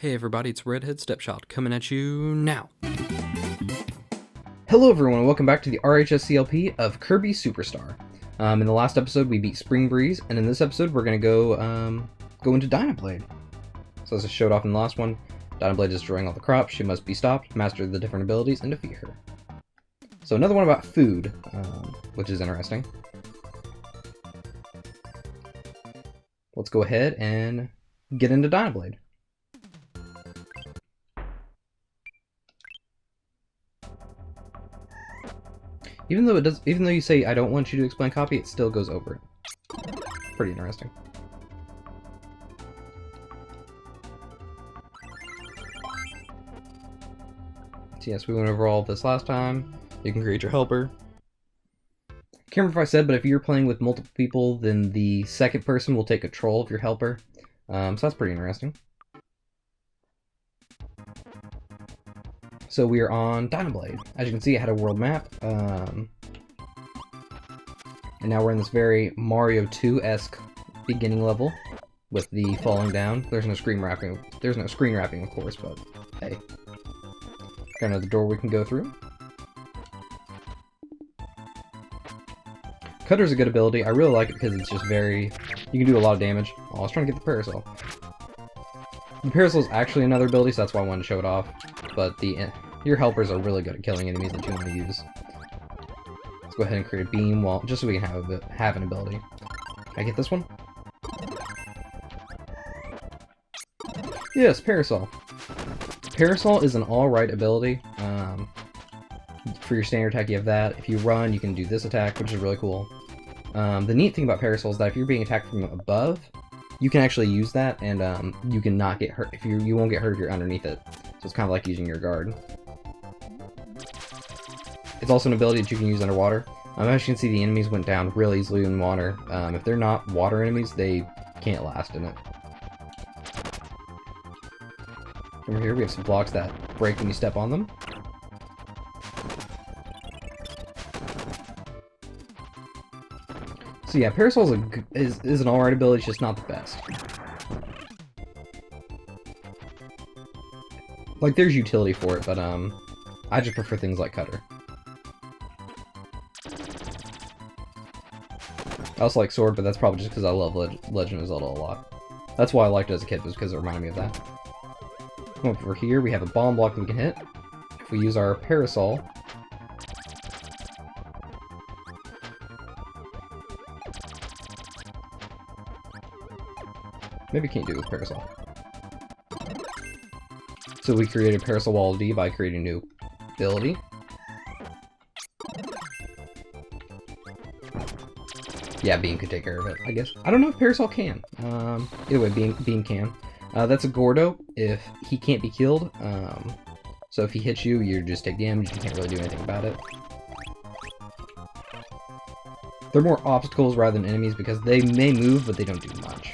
Hey everybody, it's Redhead Stepchild coming at you now. Hello everyone, and welcome back to the RHSCLP of Kirby Superstar. In the last episode we beat Spring Breeze, and in this episode we're going to go into Dynablade. So as I showed off in the last one, Dynablade is destroying all the crops, she must be stopped, master the different abilities, and defeat her. So another one about food, which is interesting. Let's go ahead and get into Dynablade. Even though you say I don't want you to explain copy, it still goes over it. Pretty interesting. So yes, we went over all of this last time. You can create your helper. Can't remember if I said, but if you're playing with multiple people, then the second person will take control of your helper. So that's pretty interesting. So we are on Dynablade. As you can see, I had a world map. And now we're in this very Mario 2-esque beginning level with the falling down. There's no screen wrapping. There's no screen wrapping, of course, but hey. Got another door we can go through. Cutter's a good ability. I really like it because it's just very... You can do a lot of damage. Oh, I was trying to get the parasol. The parasol is actually another ability, so that's why I wanted to show it off. But your helpers are really good at killing enemies that you want to use. Let's go ahead and create a beam just so we can have an ability. Can I get this one? Yes, parasol. Parasol is an alright ability. For your standard attack, you have that. If you run, you can do this attack, which is really cool. The neat thing about parasol is that if you're being attacked from above, you can actually use that, and you can not get hurt. You won't get hurt if you're underneath it. So it's kind of like using your guard. It's also an ability that you can use underwater. As you can see, the enemies went down real easily in water. If they're not water enemies, they can't last in it. Over here, we have some blocks that break when you step on them. So yeah, Parasol is an alright ability, it's just not the best. Like, there's utility for it, but I just prefer things like Cutter. I also like Sword, but that's probably just because I love Legend of Zelda a lot. That's why I liked it as a kid, was because it reminded me of that. Come over here, we have a bomb block that we can hit. If we use our Parasol... Maybe can't do it with Parasol. So we created Parasol Wall D by creating a new ability. Yeah, Beam could take care of it, I guess. I don't know if Parasol can. Either way, Beam can. That's a Gordo if he can't be killed. So if he hits you, you just take damage. You can't really do anything about it. They're more obstacles rather than enemies because they may move, but they don't do much.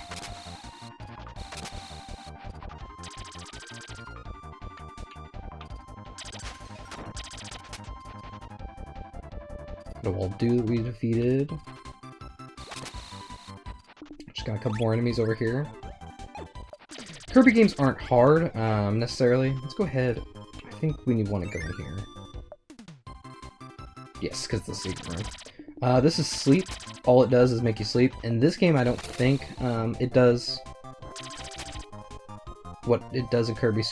The wall do that we defeated. Just got a couple more enemies over here. Kirby games aren't hard, necessarily. Let's go ahead. I think we want to go in here. Yes, because the sleep room. This is sleep. All it does is make you sleep. In this game, I don't think it does what it does in Kirby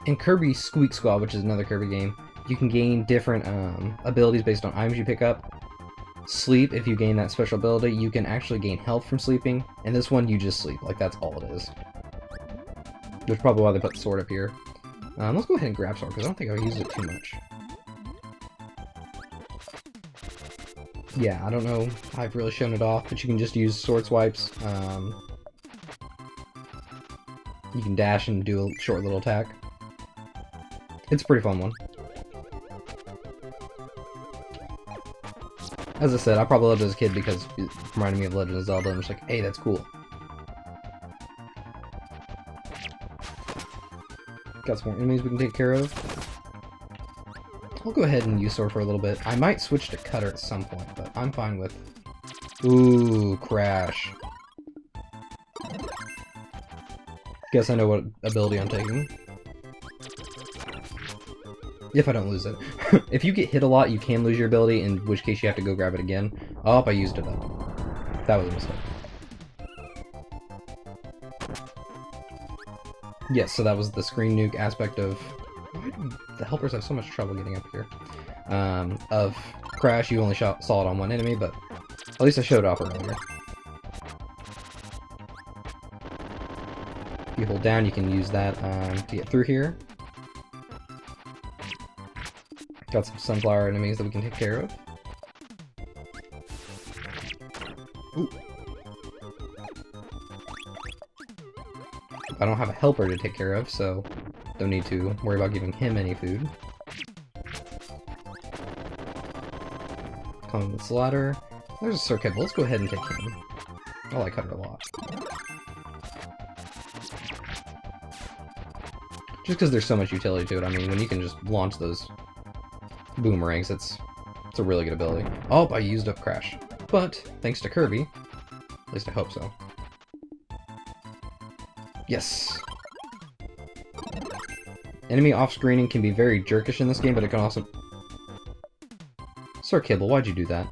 in Kirby Squeak Squad, which is another Kirby game. You can gain different abilities based on items you pick up. Sleep, if you gain that special ability, you can actually gain health from sleeping. And this one, you just sleep. Like, that's all it is. Which is probably why they put the sword up here. Let's go ahead and grab sword, because I don't think I've used it too much. Yeah, I don't know if I've really shown it off, but you can just use sword swipes. You can dash and do a short little attack. It's a pretty fun one. As I said, I probably loved it as a kid because it reminded me of Legend of Zelda, and I'm just like, hey, that's cool. Got some more enemies we can take care of. I'll go ahead and use Sword for a little bit. I might switch to Cutter at some point, but I'm fine with... Ooh, Crash. Guess I know what ability I'm taking. If I don't lose it. If you get hit a lot, you can lose your ability, in which case you have to go grab it again. Oh, I used it up. That was a mistake. Yes, so that was the screen nuke aspect of... Why do the helpers have so much trouble getting up here? Of Crash, you only saw it on one enemy, but at least I showed it off earlier. If you hold down, you can use that to get through here. Got some sunflower enemies that we can take care of. Ooh. I don't have a helper to take care of, so don't need to worry about giving him any food. Climb this ladder. There's a circuit. Let's go ahead and take him. I like Cutter a lot. Just because there's so much utility to it. I mean, when you can just launch those boomerangs, it's a really good ability. Oh, I used up Crash. But, thanks to Kirby, at least I hope so. Yes! Enemy off-screening can be very jerkish in this game, but it can also... Sir Kibble, why'd you do that?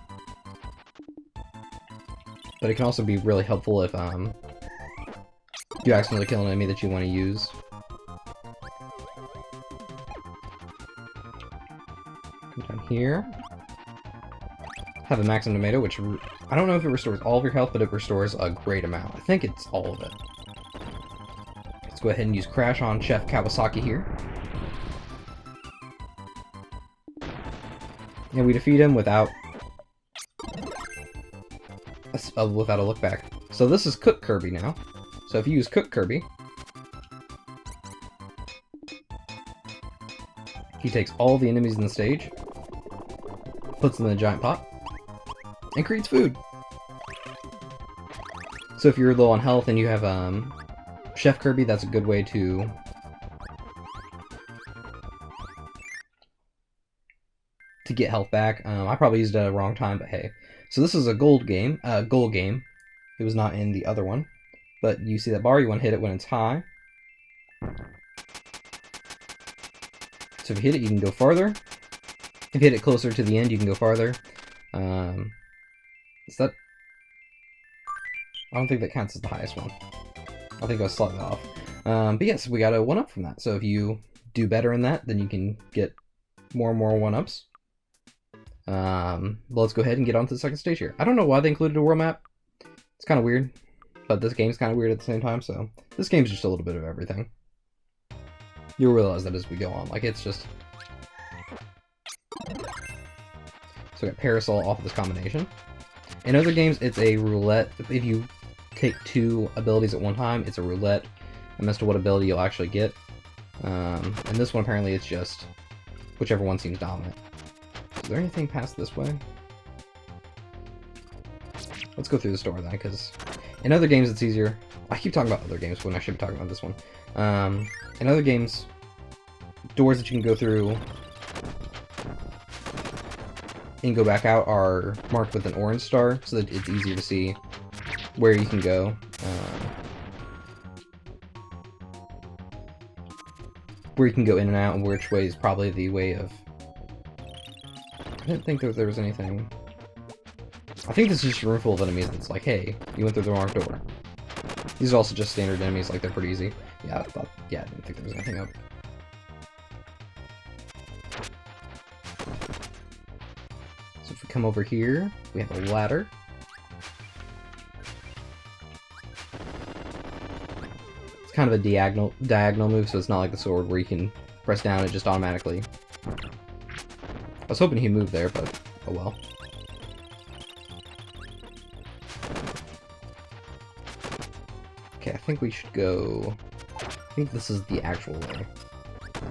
But it can also be really helpful if you accidentally kill an enemy that you want to use. Come down here. Have a maximum tomato, which I don't know if it restores all of your health, but it restores a great amount. I think it's all of it. Let's go ahead and use Crash on Chef Kawasaki here. And we defeat him without a look back. So this is Cook Kirby now. So if you use Cook Kirby, he takes all the enemies in the stage, puts them in a giant pot, and creates food. So if you're low on health and you have Chef Kirby, that's a good way to get health back. I probably used it at the wrong time, but hey. So this is a gold game. It was not in the other one. But you see that bar, you want to hit it when it's high. So if you hit it, you can go farther. If you hit it closer to the end, you can go farther. Is that... I don't think that counts as the highest one. I think I was slightly off. But yes, we got a 1-up from that. So if you do better in that, then you can get more and more 1-ups. Let's go ahead and get on to the second stage here. I don't know why they included a world map. It's kind of weird. But this game's kind of weird at the same time, so... This game's just a little bit of everything. You'll realize that as we go on. Like, it's just... So we got Parasol off of this combination. In other games, it's a roulette. If you take 2 abilities at one time, it's a roulette. And as to what ability you'll actually get. And this one, apparently, it's just whichever one seems dominant. Is there anything past this way? Let's go through the store then, because in other games it's easier. I keep talking about other games when I should be talking about this one. In other games, doors that you can go through and go back out are marked with an orange star, so that it's easier to see where you can go. Where you can go in and out, and which way is probably the way of... I didn't think that there was anything... I think this is just a room full of enemies that's like, hey, you went through the wrong door. These are also just standard enemies, like they're pretty easy. Yeah, I didn't think there was anything up. So if we come over here, we have a ladder. It's kind of a diagonal move, so it's not like the sword where you can press down and it just automatically... I was hoping he'd move there, but oh well. Okay, I think we should go... I think this is the actual way.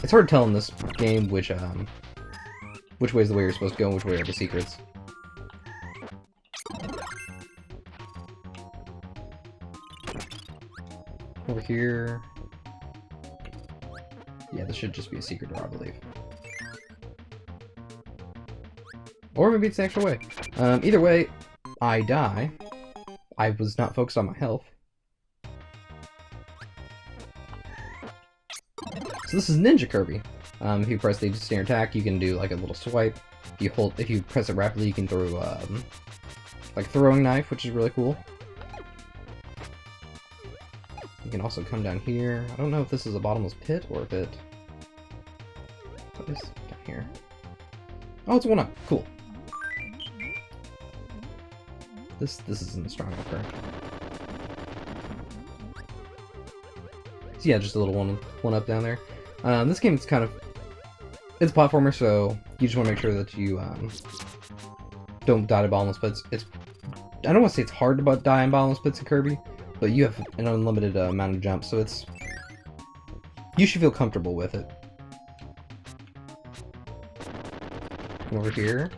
It's hard to tell in this game which way is the way you're supposed to go and which way are the secrets. Over here... Yeah, this should just be a secret door, I believe. Or maybe it's the actual way. Either way, I die. I was not focused on my health. So this is Ninja Kirby. If you press the standard attack, you can do like a little swipe. If you press it rapidly, you can throw like throwing knife, which is really cool. You can also come down here. I don't know if this is a bottomless pit or if it. What is down here? Oh, it's 1-up. Cool. This isn't a strong upper. So yeah, just a little one up down there. This game is kind of, it's a platformer, so you just want to make sure that you don't die to bottomless pits. I don't want to say it's hard to die in bottomless pits in Kirby, but you have an unlimited amount of jumps, so you should feel comfortable with it. Over here.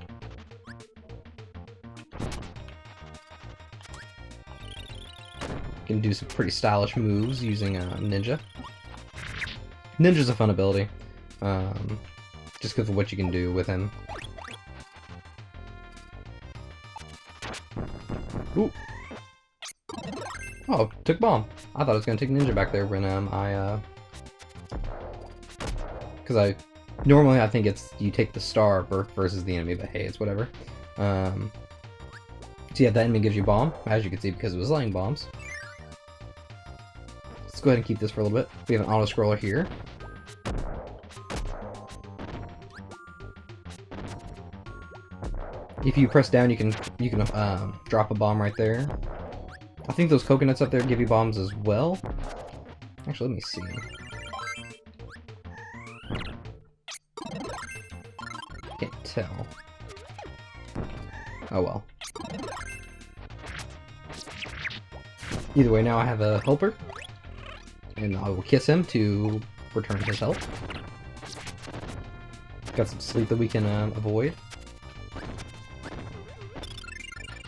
You can do some pretty stylish moves using Ninja. Ninja's a fun ability, just because of what you can do with him. Ooh. Oh, took bomb. I thought I was gonna take Ninja back there when because normally I think it's you take the star versus the enemy, but hey, it's whatever. So yeah, the enemy gives you bomb, as you can see, because it was laying bombs. Let's go ahead and keep this for a little bit. We have an auto scroller here. If you press down, you can drop a bomb right there. I think those coconuts up there give you bombs as well. Actually, let me see. Can't tell. Oh well. Either way, now I have a helper, and I will kiss him to return his health. Got some sleep that we can avoid.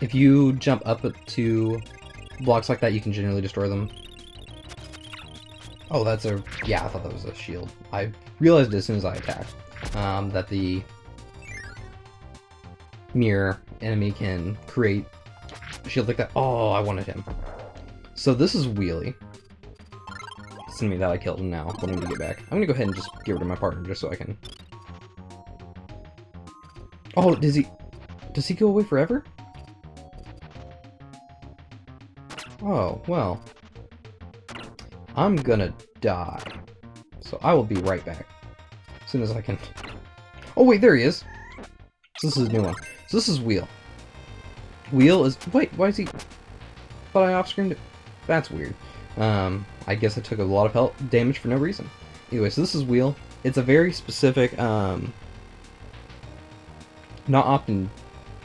If you jump up to blocks like that, you can generally destroy them. Oh, yeah, I thought that was a shield. I realized as soon as I attacked that the mirror enemy can create a shield like that. Oh, I wanted him. So this is Wheelie. It's enemy that I killed him now. Wanting to get back. I'm gonna go ahead and just get rid of my partner just so I can. Oh, does he go away forever? Oh, well. I'm gonna die. So I will be right back. As soon as I can. Oh wait, there he is! So this is a new one. So this is Wheel. Wheel is... Wait, why is he... But I off-screened it. That's weird. I guess I took a lot of health damage for no reason. Anyway, so this is Wheel. It's a very specific, not often...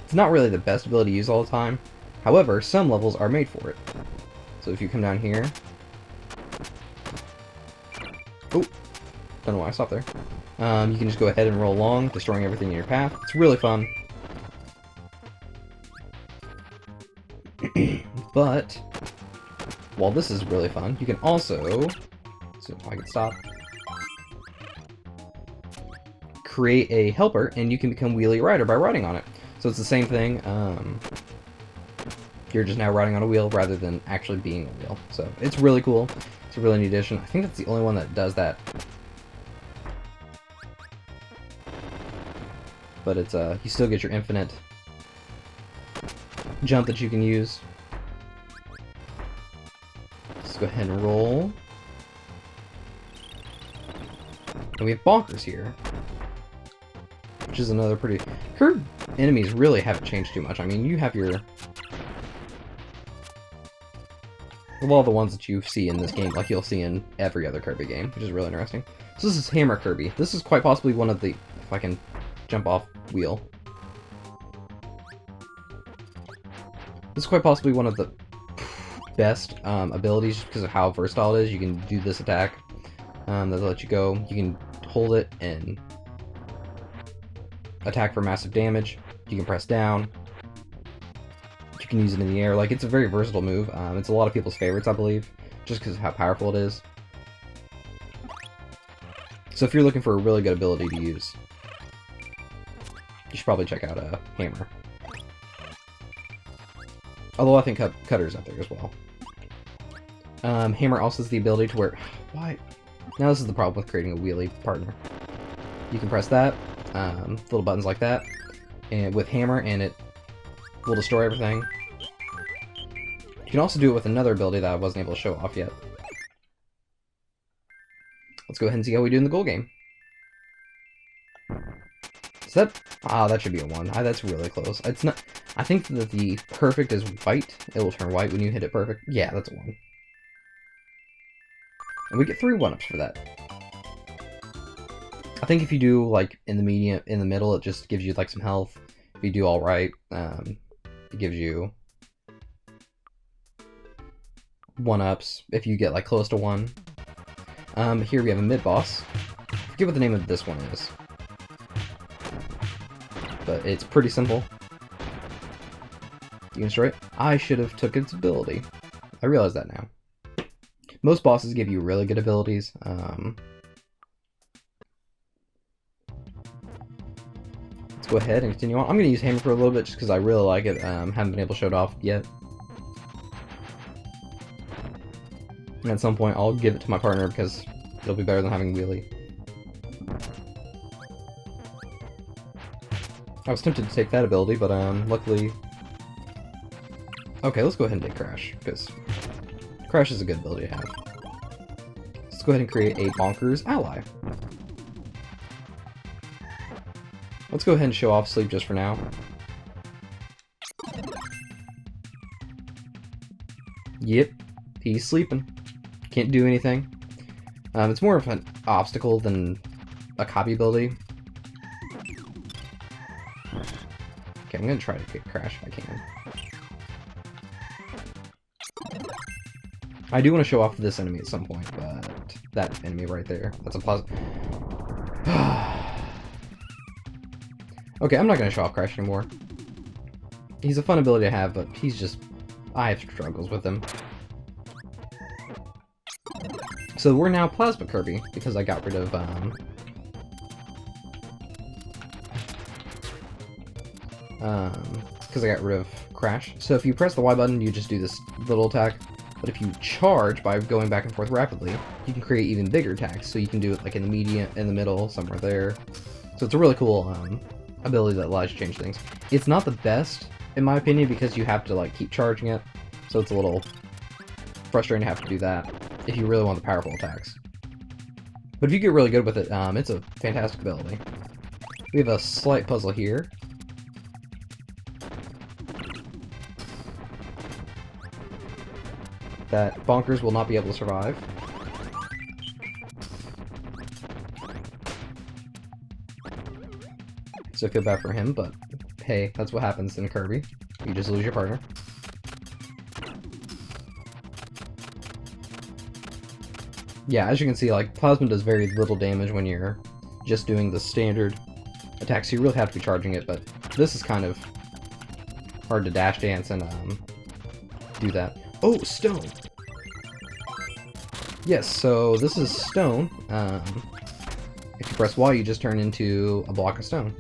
It's not really the best ability to use all the time. However, some levels are made for it. So if you come down here... Oh! Don't know why I stopped there. You can just go ahead and roll along, destroying everything in your path. It's really fun. But, while this is really fun, you can also... So if I can stop... Create a helper, and you can become Wheelie Rider by riding on it. So it's the same thing. You're just now riding on a wheel rather than actually being a wheel. So it's really cool. It's a really neat addition. I think that's the only one that does that. But it's you still get your infinite jump that you can use. Let's go ahead and roll. And we have Bonkers here, which is another pretty... Curved enemies really haven't changed too much. I mean, you have your... Well, the ones that you see in this game, like you'll see in every other Kirby game, which is really interesting. So this is Hammer Kirby. This is quite possibly one of the... If I can jump off wheel. This is quite possibly one of the best abilities because of how versatile it is. You can do this attack that'll let you go. You can hold it and attack for massive damage. You can press down. You can use it in the air. Like, it's a very versatile move. It's a lot of people's favorites, I believe, just because of how powerful it is. So if you're looking for a really good ability to use, you should probably check out Hammer. Although I think Cutter's up there as well. Hammer also has the ability to where... Why? Now this is the problem with creating a wheelie partner. You can press that, little buttons like that, and with hammer, and it will destroy everything. You can also do it with another ability that I wasn't able to show off yet. Let's go ahead and see how we do in the goal game. Is that... that should be a 1. That's really close. It's not... I think that the perfect is white. It will turn white when you hit it perfect. Yeah, that's a 1. And we get 3 1-ups for that. I think if you do, like, in the medium, in the middle, it just gives you, like, some health. If you do all right, it gives you 1-ups if you get, like, close to 1. Here we have a mid-boss. I forget what the name of this one is. But it's pretty simple. You can destroy it. I should have took its ability. I realize that now. Most bosses give you really good abilities. Let's go ahead and continue on. I'm going to use hammer for a little bit just because I really like it. Haven't been able to show it off yet. And at some point I'll give it to my partner because it'll be better than having wheelie. I was tempted to take that ability, but luckily... Okay, let's go ahead and take Crash, because Crash is a good ability to have. Let's go ahead and create a Bonkers ally. Let's go ahead and show off Sleep just for now. Yep, he's sleeping. Can't do anything. It's more of an obstacle than a copy ability. Okay, I'm gonna try to get Crash if I can. I do want to show off this enemy at some point, but that enemy right there, that's a plus. Okay, I'm not gonna show off Crash anymore. He's a fun ability to have, but he's just... I have struggles with him. So we're now Plasma Kirby, because I got rid of, because I got rid of Crash. So if you press the Y button, you just do this little attack. But if you charge by going back and forth rapidly, you can create even bigger attacks. So you can do it like in the medium, in the middle, somewhere there. So it's a really cool ability that allows you to change things. It's not the best, in my opinion, because you have to like keep charging it. So it's a little frustrating to have to do that if you really want the powerful attacks. But if you get really good with it, it's a fantastic ability. We have a slight puzzle here. That Bonkers will not be able to survive. So I feel bad for him, but hey, that's what happens in Kirby. You just lose your partner. Yeah, as you can see, like, Plasma does very little damage when you're just doing the standard attacks, so you really have to be charging it, but this is kind of hard to dash dance and do that. Oh, stone! Yes, so this is stone. If you press Y, you just turn into a block of stone.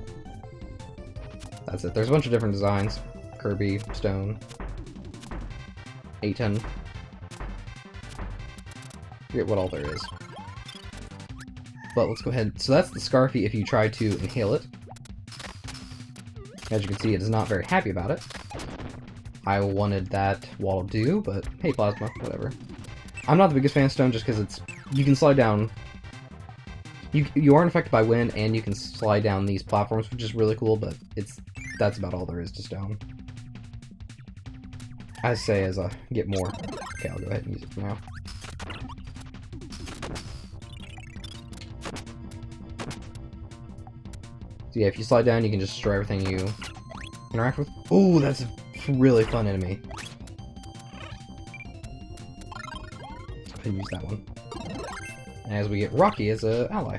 That's it. There's a bunch of different designs. Kirby, stone, A10. Forget what all there is. But let's go ahead. So that's the Scarfy if you try to inhale it. As you can see, it is not very happy about it. I wanted that wall to do, but hey, Plasma, whatever. I'm not the biggest fan of stone just because it's... You can slide down... You aren't affected by wind, and you can slide down these platforms, which is really cool, but that's about all there is to stone. I say as I get more. Okay, I'll go ahead and use it for now. So yeah, if you slide down, you can just destroy everything you interact with. Oh, that's a really fun enemy. Let's use that one. As we get Rocky as an ally.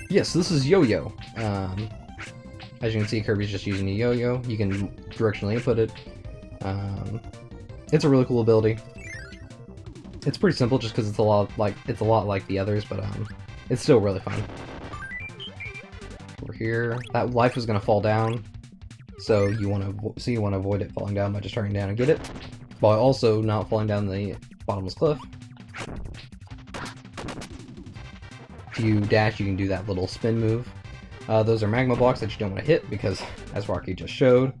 Yes, this is Yo-Yo. As you can see, Kirby's just using a yo-yo. You can directionally input it. It's a really cool ability. It's pretty simple just because it's a lot like the others, but it's still really fun. Over here, that life is gonna fall down, so you want to avoid it falling down by just turning down and get it, while also not falling down the bottomless cliff. if you dash, you can do that little spin move. Those are magma blocks that you don't want to hit because, as Rocky just showed,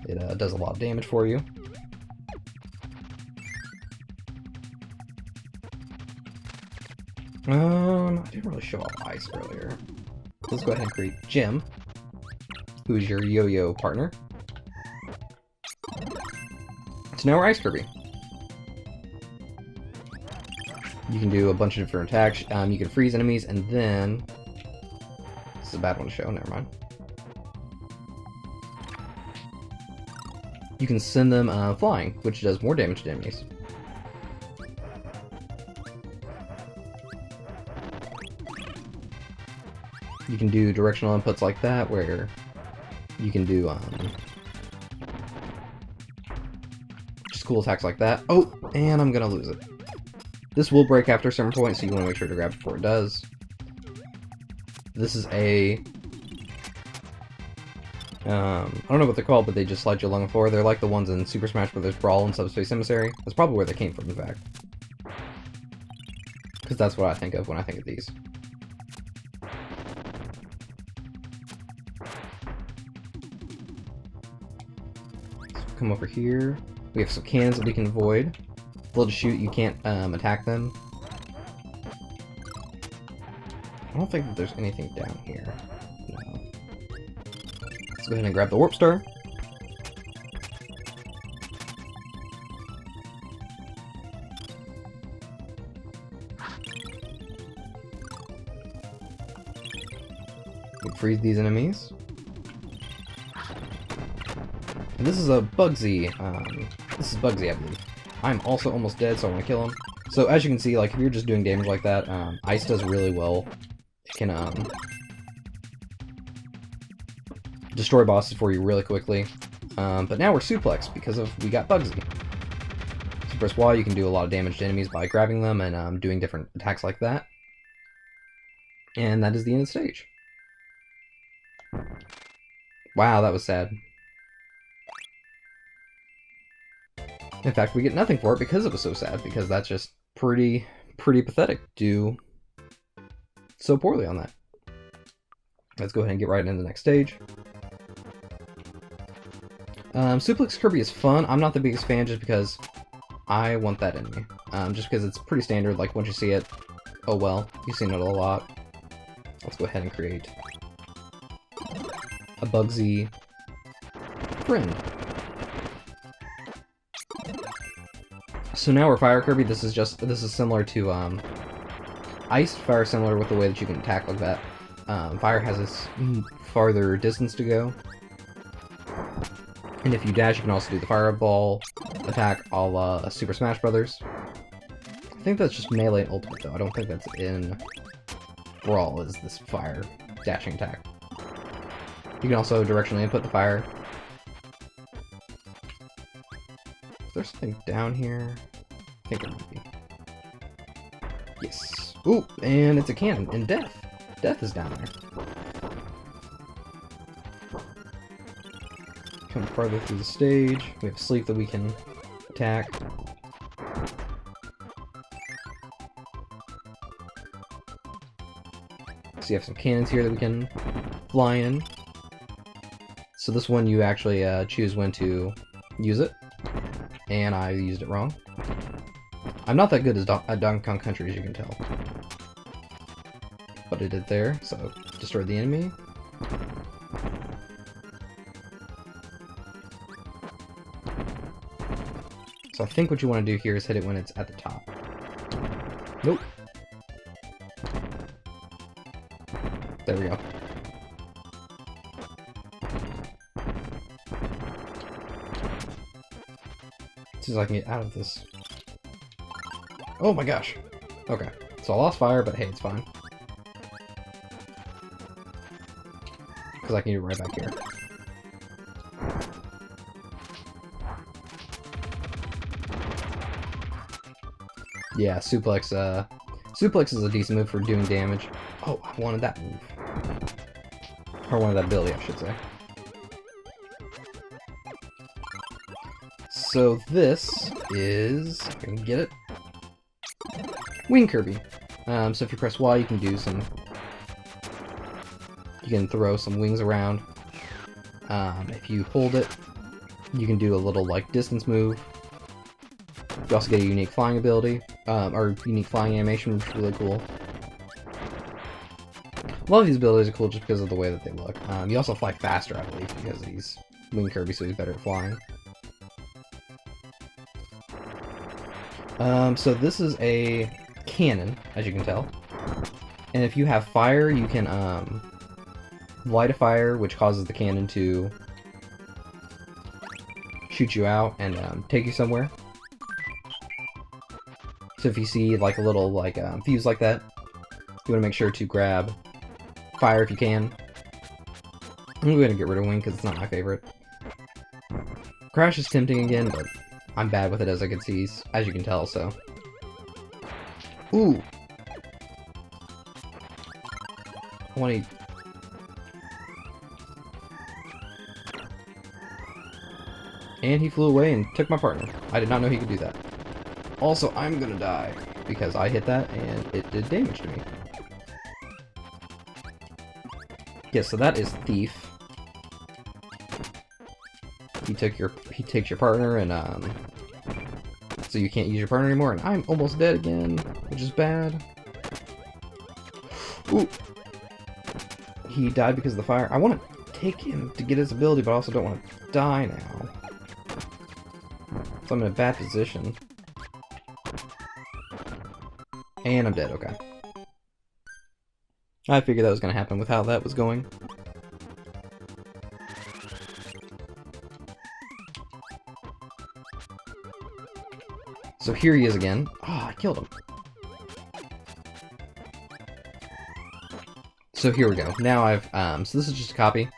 it does a lot of damage for you. I didn't really show off ice earlier. Let's go ahead and create Jim, who's your yo-yo partner. So now we're Ice Kirby. You can do a bunch of different attacks. You can freeze enemies, and then... This is a bad one to show, never mind. You can send them flying, which does more damage to enemies. You can do directional inputs like that, where you can do just cool attacks like that. Oh, and I'm gonna lose it. This will break after a certain point, so you want to make sure to grab it before it does. This is a... I don't know what they're called, but they just slide you along the floor. They're like the ones in Super Smash Bros. Brawl and Subspace Emissary. That's probably where they came from, in fact. Because that's what I think of when I think of these. So come over here. We have some cannons that we can avoid. They'll just shoot, you can't attack them. I don't think that there's anything down here. No. Let's go ahead and grab the Warp Star. We freeze these enemies. And this is a Bugsy. This is Bugsy, I believe. I'm also almost dead, so I want to kill him. So as you can see, like if you're just doing damage like that, ice does really well. It can destroy bosses for you really quickly. But now we're Suplex because we got Bugsy. So press Y, you can do a lot of damage to enemies by grabbing them and doing different attacks like that. And that is the end of the stage. Wow, that was sad. In fact, we get nothing for it because it was so sad, because that's just pretty pathetic to do so poorly on that. Let's go ahead and get right into the next stage. Suplex Kirby is fun. I'm not the biggest fan just because I want that enemy. Just because it's pretty standard, like once you see it, oh well, you've seen it a lot. Let's go ahead and create a Bugsy friend. So now we're Fire Kirby. This is similar to Ice. Fire similar with the way that you can attack like that. Fire has this farther distance to go. And if you dash, you can also do the Fireball attack a la Super Smash Bros. I think that's just melee and ultimate though. I don't think that's in Brawl, is this fire dashing attack. You can also directionally input the fire. There's something down here. I think it might be. Yes. Ooh, and it's a cannon. And Death. Death is down there. Come farther through the stage. We have Sleep that we can attack. So you have some cannons here that we can fly in. So this one you actually choose when to use it. And I used it wrong. I'm not that good at Donkey Kong Country, as you can tell. But I did there, so destroyed the enemy. So I think what you want to do here is hit it when it's at the top. Nope. There we go. See if I can get out of this. Oh my gosh. Okay. So I lost fire, but hey, it's fine. Because I can get it right back here. Yeah, suplex, suplex is a decent move for doing damage. Oh, I wanted that move. Or wanted that ability, I should say. So this is, if I can get it, Wing Kirby. So if you press Y, you can do some... You can throw some wings around. If you hold it, you can do a little, like, distance move. You also get a unique flying ability, or unique flying animation, which is really cool. A lot of these abilities are cool just because of the way that they look. You also fly faster, I believe, because he's Wing Kirby, so he's better at flying. So this is a cannon, as you can tell. And if you have fire, you can light a fire, which causes the cannon to shoot you out and take you somewhere. So if you see like a little like fuse like that, you want to make sure to grab fire if you can. I'm going to get rid of Wing because it's not my favorite. Crash is tempting again, but I'm bad with it as you can tell, so. Ooh! I want to... And he flew away and took my partner. I did not know he could do that. Also, I'm gonna die, because I hit that and it did damage to me. Yeah, so that is Thief. He takes your partner, and so you can't use your partner anymore, and I'm almost dead again, which is bad. Ooh! He died because of the fire. I want to take him to get his ability, but I also don't want to die now. So I'm in a bad position. And I'm dead, okay. I figured that was going to happen with how that was going. So here he is again. Oh, I killed him. So here we go. Now I've, so this is just a copy.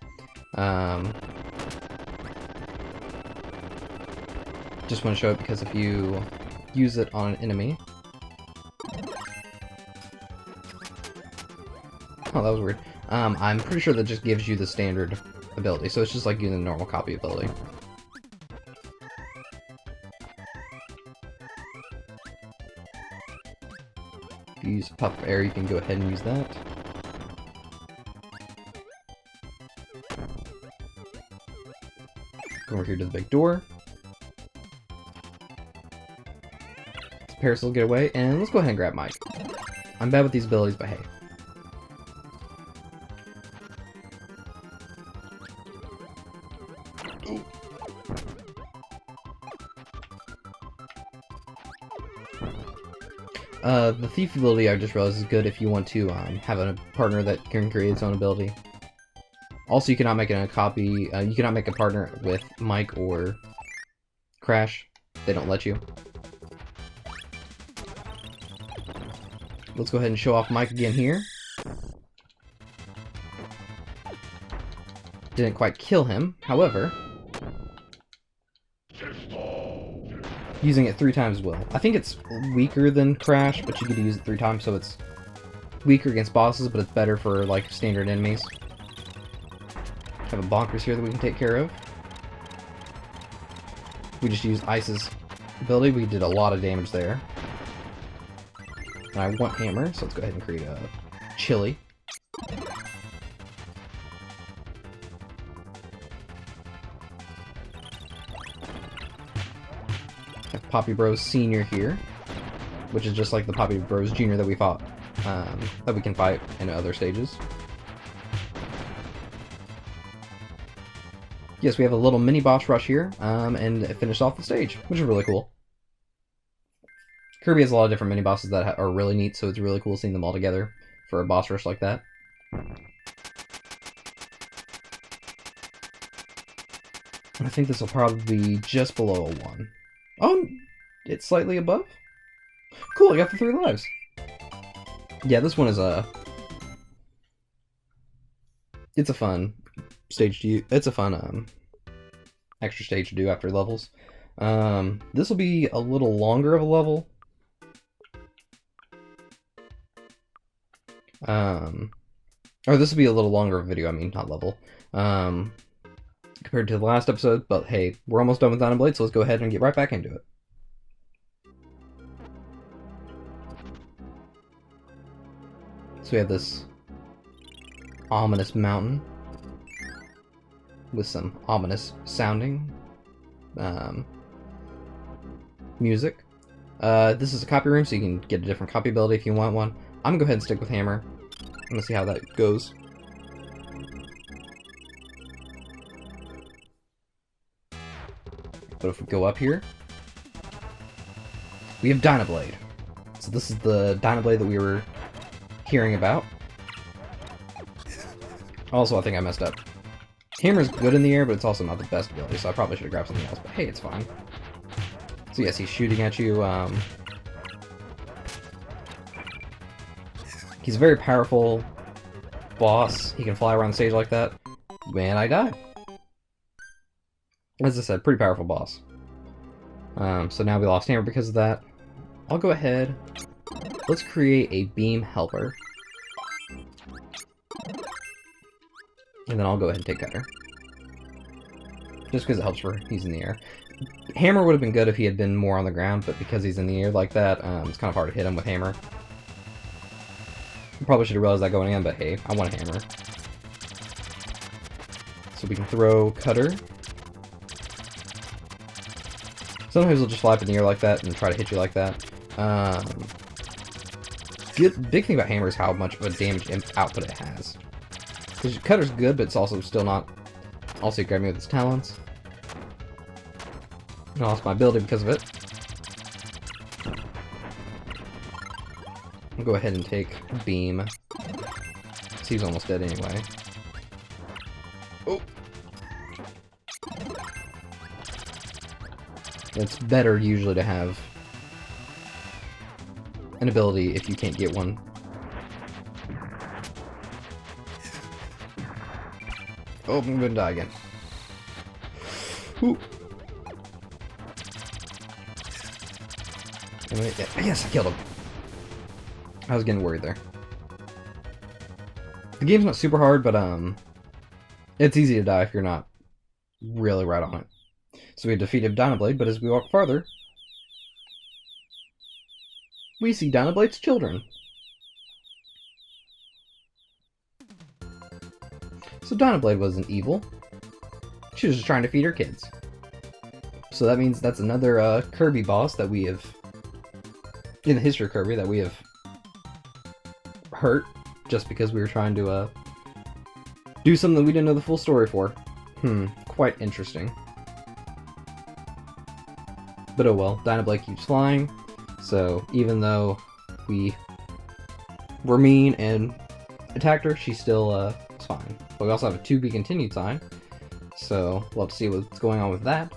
Just want to show it because if you use it on an enemy... Oh, that was weird. I'm pretty sure that just gives you the standard ability, so it's just like using a normal copy ability. If you use a puff of air, you can go ahead and use that. Go over here to the big door. Paris will get away, and let's go ahead and grab Mike. I'm bad with these abilities, but hey. The Thief ability, I just realized, is good if you want to have a partner that can create its own ability. Also, you cannot make it a copy. You cannot make a partner with Mike or Crash. They don't let you. Let's go ahead and show off Mike again here. Didn't quite kill him, however, using it 3 times will. I think it's weaker than Crash, but you get to use it 3 times, so it's weaker against bosses, but it's better for like standard enemies. Have a Bonkers here that we can take care of. We just used Ice's ability. We did a lot of damage there. And I want Hammer, so let's go ahead and create a Chili. Have Poppy Bros Senior here, which is just like the Poppy Bros Junior that we fought, that we can fight in other stages. Yes, we have a little mini boss rush here, and it finished off the stage, which is really cool. Kirby has a lot of different mini bosses that are really neat, so it's really cool seeing them all together for a boss rush like that. I think this will probably be just below a 1. Oh, it's slightly above? Cool, I got the 3 lives. Yeah, this one is it's a fun stage to use. It's a fun extra stage to do after levels. This will be a little longer of a level. Or this will be a little longer of a video, I mean, not level. Compared to the last episode, but hey, we're almost done with Dynablade, so let's go ahead and get right back into it. So we have this ominous mountain with some ominous sounding music. This is a copy room, so you can get a different copy ability if you want one. I'm gonna go ahead and stick with hammer. I'm gonna see how that goes. But if we go up here, we have Dynablade. So this is the Dynablade that we were hearing about. Also, I think I messed up. Hammer's good in the air, but it's also not the best ability, so I probably should have grabbed something else, but hey, it's fine. So yes, he's shooting at you. He's a very powerful boss. He can fly around the stage like that. Man, I died. As I said, pretty powerful boss. So now we lost Hammer because of that. I'll go ahead. Let's create a beam helper. And then I'll go ahead and take Cutter. Just because it helps for he's in the air. Hammer would have been good if he had been more on the ground, but because he's in the air like that, it's kind of hard to hit him with Hammer. Probably should have realized that going in, but hey, I want a Hammer. So we can throw Cutter. Sometimes he'll just fly up in the air like that and try to hit you like that. The big thing about Hammer is how much of a damage output it has. Because Cutter's good, but it's also still not... Also, he grabbed me with his talons. I lost my ability because of it. I'll go ahead and take Beam. Because he's almost dead anyway. Oh! It's better usually to have an ability if you can't get one. Oh, I'm gonna die again. Ooh. Yes, I killed him. I was getting worried there. The game's not super hard, but it's easy to die if you're not really right on it. So we defeated Dynablade, but as we walk farther, we see Dynablade's children. So Dynablade wasn't evil. She was just trying to feed her kids. So that means that's another Kirby boss that we have, in the history of Kirby, that we have hurt just because we were trying to do something we didn't know the full story for. Quite interesting. But oh well, Dynablade keeps flying, so even though we were mean and attacked her, she still is fine. But we also have a to be continued sign, so we'll have to see what's going on with that.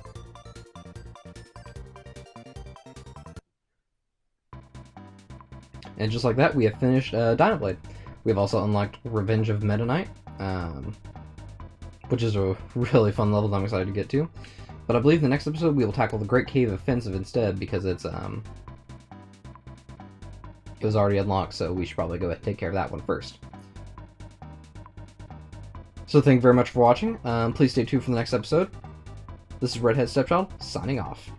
And just like that, we have finished Dynablade. We have also unlocked Revenge of Meta Knight, which is a really fun level that I'm excited to get to. But I believe in the next episode we will tackle the Great Cave Offensive instead, because it's it was already unlocked, so we should probably go ahead and take care of that one first. So thank you very much for watching. Please stay tuned for the next episode. This is Redhead Stepchild, signing off.